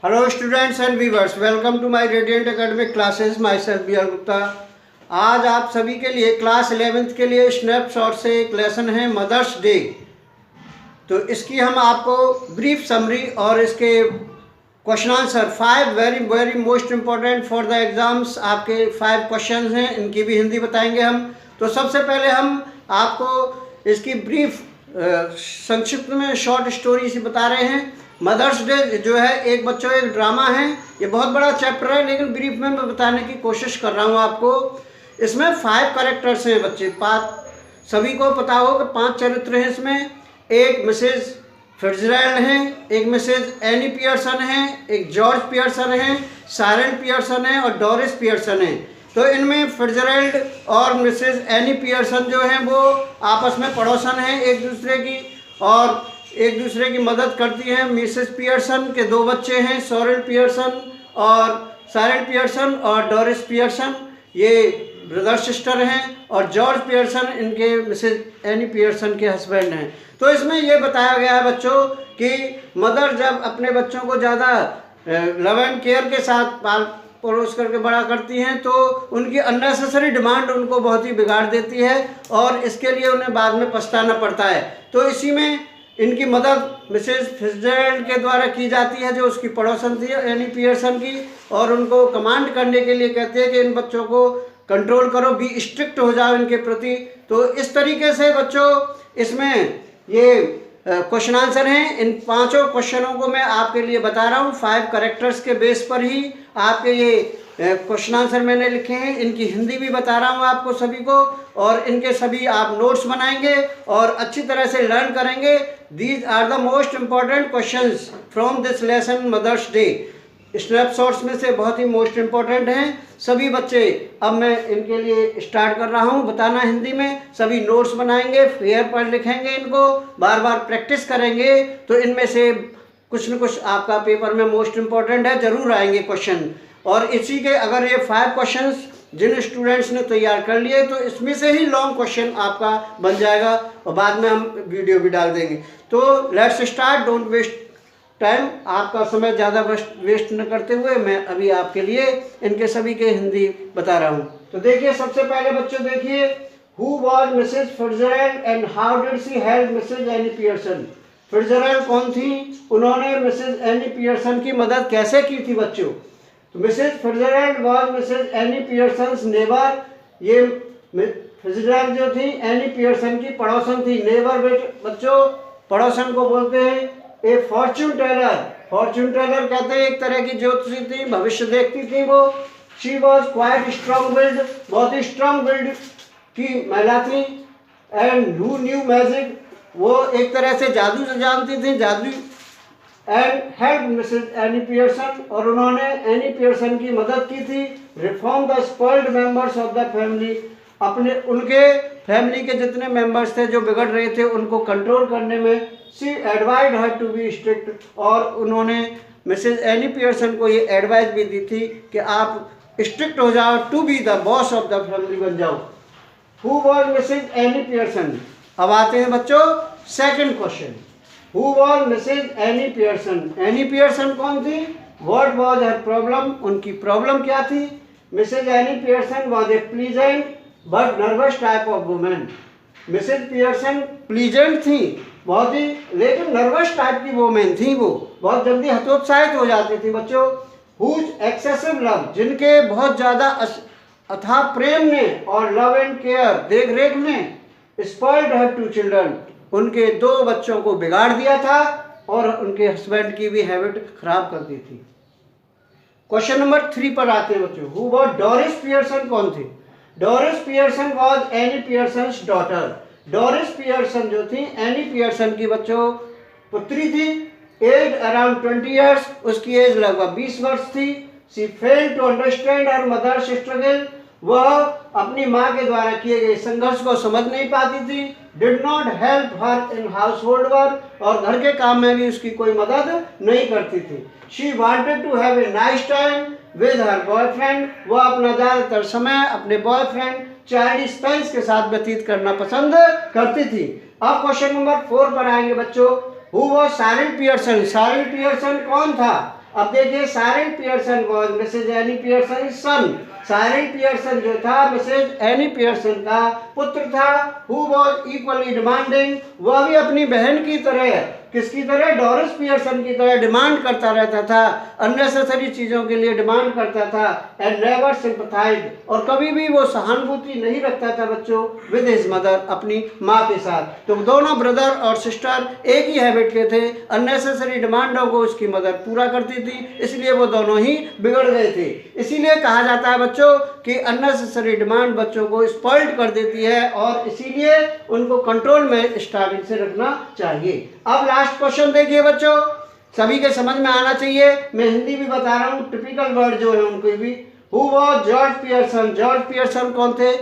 Hello students and viewers, welcome to my radiant academic classes. Myself B R Gupta. आज आप सभी के लिए क्लास 11th के लिए स्नैपशॉट से एक लेसन है मदर्स डे। तो इसकी हम आपको ब्रीफ समरी और इसके question answer 5 very most important for the exams, आपके 5 क्वेश्चंस हैं, इनकी भी हिंदी बताएंगे हम। तो सबसे पहले हम आपको इसकी ब्रीफ संक्षिप्त में शॉर्ट स्टोरी से बता रहे हैं। मदर्स डे जो है एक बच्चों एक ड्रामा है, ये बहुत बड़ा चैप्टर है लेकिन ब्रीफ में मैं बताने की कोशिश कर रहा हूँ आपको। इसमें 5 कैरेक्टर्स हैं बच्चे, 5 सभी को पता हो कि 5 चरित्र हैं इसमें। एक मिसेज फिट्जरैल्ड हैं, एक मिसेज एनी पियर्सन हैं, एक जॉर्ज पियर्सन हैं, साइरन पियर्सन हैं और डोरिस पियर्सन हैं। तो इनमें फिट्जरैल्ड और मिसेज एनी पियर्सन जो हैं वो आपस में पड़ोसन हैं एक दूसरे की और एक दूसरे की मदद करती हैं। मिसेज पियर्सन के 2 बच्चे हैं, सोरेल पियर्सन और साइरन पियर्सन और डोरिस पियर्सन, ये ब्रदर सिस्टर हैं। और जॉर्ज पियर्सन इनके मिसेज एनी पियर्सन के हस्बैंड हैं। तो इसमें ये बताया गया है बच्चों कि मदर जब अपने बच्चों को ज़्यादा लव एंड केयर के साथ पाल परोस करके बड़ा करती हैं तो उनकी अननेसेसरी डिमांड उनको बहुत ही बिगाड़ देती है और इसके लिए उन्हें बाद में पछताना पड़ता है। तो इसी में इनकी मदद मिसेज फिट्जरैल्ड के द्वारा की जाती है जो उसकी पड़ोसन थी एनी पियर्सन की, और उनको कमांड करने के लिए कहते हैं कि इन बच्चों को कंट्रोल करो, बी स्ट्रिक्ट हो जाओ इनके प्रति। तो इस तरीके से बच्चों इसमें ये क्वेश्चन आंसर हैं। इन 5 क्वेश्चनों को मैं आपके लिए बता रहा हूँ 5 कैरेक्टर्स के बेस पर ही आपके ये क्वेश्चन आंसर मैंने लिखे हैं। इनकी हिंदी भी बता रहा हूँ आपको सभी को, और इनके सभी आप नोट्स बनाएंगे और अच्छी तरह से लर्न करेंगे। These are the most important questions from this lesson Mother's Day. Snapshots में से बहुत ही मोस्ट इम्पॉर्टेंट हैं सभी बच्चे। अब मैं इनके लिए स्टार्ट कर रहा हूँ बताना हिंदी में। सभी नोट्स बनाएंगे, फेयर पर लिखेंगे, इनको बार बार प्रैक्टिस करेंगे तो इनमें से कुछ न कुछ आपका पेपर में मोस्ट इम्पॉर्टेंट है जरूर आएंगे क्वेश्चन। और इसी के अगर ये 5 क्वेश्चंस जिन स्टूडेंट्स ने तैयार कर लिए तो इसमें से ही लॉन्ग क्वेश्चन आपका बन जाएगा और बाद में हम वीडियो भी डाल देंगे। तो let's start, don't waste time. आपका समय ज़्यादा वेस्ट न करते हुए मैं अभी आपके लिए इनके सभी के हिंदी बता रहा हूँ। तो देखिए सबसे पहले बच्चों देखिए, who was Mrs Fitzgerald and how did she help Mrs Annie Pearson. Fitzgerald कौन थी, उन्होंने मिसेज एनी पियर्सन की मदद कैसे की थी बच्चों। तो Mrs Fitzgerald was Mrs Annie Pearson's neighbour. ये फिट्जरैल्ड जो थी एनी पियर्सन की पड़ोसन थी। नेबर बच्चों पड़ोसन को बोलते हैं ए फॉर्च्यून टेलर। फॉर्च्यून टेलर कहते हैं एक तरह की ज्योतिषी थी, भविष्य देखती थी वो। She was quite strong build, बहुत ही स्ट्रॉन्ग बिल्ड की महिला थी। एंड हु न्यू मैजिक, वो एक तरह से जादू से जानती थी, जादू। And help Mrs Annie Pearson, और उन्होंने एनी पियर्सन की मदद की थी। Reform the spoiled members of the family, अपने उनके फैमिली के जितने मेंबर्स थे जो बिगड़ रहे थे उनको कंट्रोल करने में। She advise her to be strict, और उन्होंने मिसेज एनी पियर्सन को ये एडवाइस भी दी थी कि आप स्ट्रिक्ट हो जाओ, to be the boss of the family बन जाओ। Who was Mrs Annie Pearson. अब आते हैं बच्चों second question, who was Mrs Annie Pearson. Annie Pearson कौन थी, व्हाट वॉज हर प्रॉब्लम, उनकी प्रॉब्लम क्या थी। Mrs Annie Pearson was a pleasant but nervous type of women. Mrs Pearson pleasant थी बहुत ही, लेकिन नर्वस टाइप की वुमेन थी, वो बहुत जल्दी हतोत्साहित हो जाती थी बच्चों। हुज एक्सेसिव लव, जिनके बहुत ज़्यादा अथाह प्रेम ने और लव एंड केयर देख रेख ने स्पॉइल्ड हर 2 चिल्ड्रन, उनके 2 बच्चों को बिगाड़ दिया था और उनके हस्बैंड की भी हैबिट खराब कर दी थी। क्वेश्चन नंबर 3 पर आते हैं बच्चों, हु वॉज डोरिस पियर्सन कौन थी। Doris Pearson was Annie Pearson's daughter. Doris Pearson जो थी एनी पियर्सन की बच्चों पुत्री थी। एज अराउंड 20 ईयर्स, उसकी एज लगभग 20 वर्ष थी। She failed to understand her mother's struggle, वह अपनी माँ के द्वारा किए गए संघर्ष को समझ नहीं पाती थी। Did not help her in house hold work, और घर के काम में भी उसकी कोई मदद नहीं करती थी। She wanted to have a nice time with her boyfriend, वह अपना ज़्यादातर समय अपने बॉयफ्रेंड चाइल्ड स्पेंस के साथ व्यतीत करना पसंद करती थी। अब क्वेश्चन नंबर 4 पर आएंगे बच्चों, who was Cyril Pearson. Cyril Pearson कौन था। अब देखिए Cyril Pearson was Mrs Annie Pearson son. Cyril Pearson जो था मिसेज एनी पियर्सन का पुत्र था। हु वाज इक्वली डिमांडिंग, वह भी अपनी बहन की तरह, किसकी तरह, डोरिस पियर्सन की तरह डिमांड करता रहता था, अननेसेसरी चीज़ों के लिए डिमांड करता था। एंड नेवर सिंपथाइज्ड, और कभी भी वो सहानुभूति नहीं रखता था बच्चों विद हिज मदर, अपनी माँ के साथ। तो दोनों ब्रदर और सिस्टर एक ही हैबिट के थे, अननेसेसरी डिमांडों को उसकी मदर पूरा करती थी, इसलिए वो दोनों ही बिगड़ गए थे। इसीलिए कहा जाता है बच्चों कि अननेसेसरी डिमांड बच्चों को स्पॉइल्ड कर देती है, और इसीलिए उनको कंट्रोल में स्टार्टिंग से रखना चाहिए। अब लास्ट क्वेश्चन देखिए बच्चों, सभी के समझ में आना चाहिए, मैं हिंदी भी बता रहा हूँ, टिपिकल वर्ड जो है उनको भी। Who was George Pearson, George Pearson कौन थे?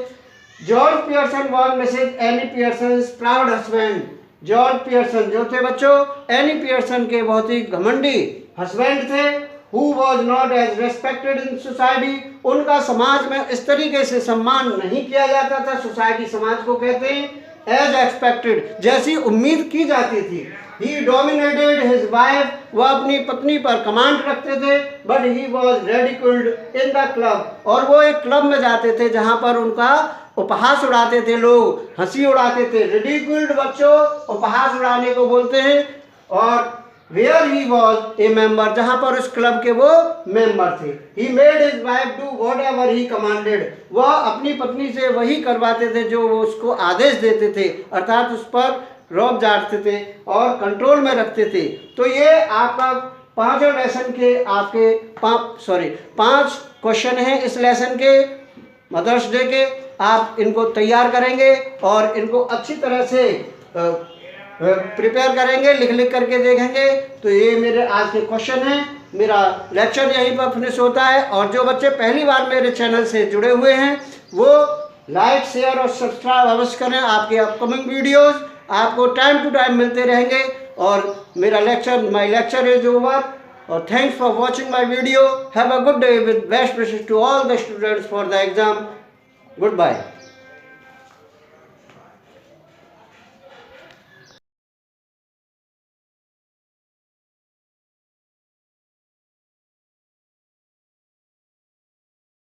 George Pearson was Mrs Annie Pearson's proud husband. George Pearson जो थे बच्चों एनी पियर्सन के बहुत ही घमंडी हस्बैंड थे। Who was not as respected in society, उनका समाज में इस तरीके से सम्मान नहीं किया जाता था, सोसाइटी समाज को कहते हैं, एज एक्सपेक्टेड, जैसी उम्मीद की जाती थी। ही डोमिनेटेड हिज वाइफ, वह अपनी पत्नी पर कमांड रखते थे। But he was ridiculed in the club, और वो एक क्लब में जाते थे जहाँ पर उनका उपहास उड़ाते थे, लोग हंसी उड़ाते थे। रिडिकुल्ड बच्चों उपहास उड़ाने को बोलते हैं। और where he was a member, जहाँ पर उस क्लब के वो मेंबर थे। He made his wife do whatever he commanded, वह अपनी पत्नी से वही करवाते थे जो वो उसको आदेश देते थे, अर्थात उस पर रौब झाड़ते थे और कंट्रोल में रखते थे। तो ये आपका पांचों लेसन के आपके 5 क्वेश्चन हैं इस लेसन के, मदर्स डे के। आप इनको तैयार करेंगे और इनको अच्छी तरह से प्रिपेयर करेंगे, लिख करके देखेंगे। तो ये मेरे आज के क्वेश्चन हैं। मेरा लेक्चर यहीं पर फिनिश होता है, और जो बच्चे पहली बार मेरे चैनल से जुड़े हुए हैं वो लाइक, शेयर और सब्सक्राइब अवश्य करें। आपके अपकमिंग वीडियोस आपको टाइम टू टाइम मिलते रहेंगे। और मेरा माय लेक्चर इज ओवर, और thanks for watching my video. Have a good day with best wishes to all the students for the exam. Good bye.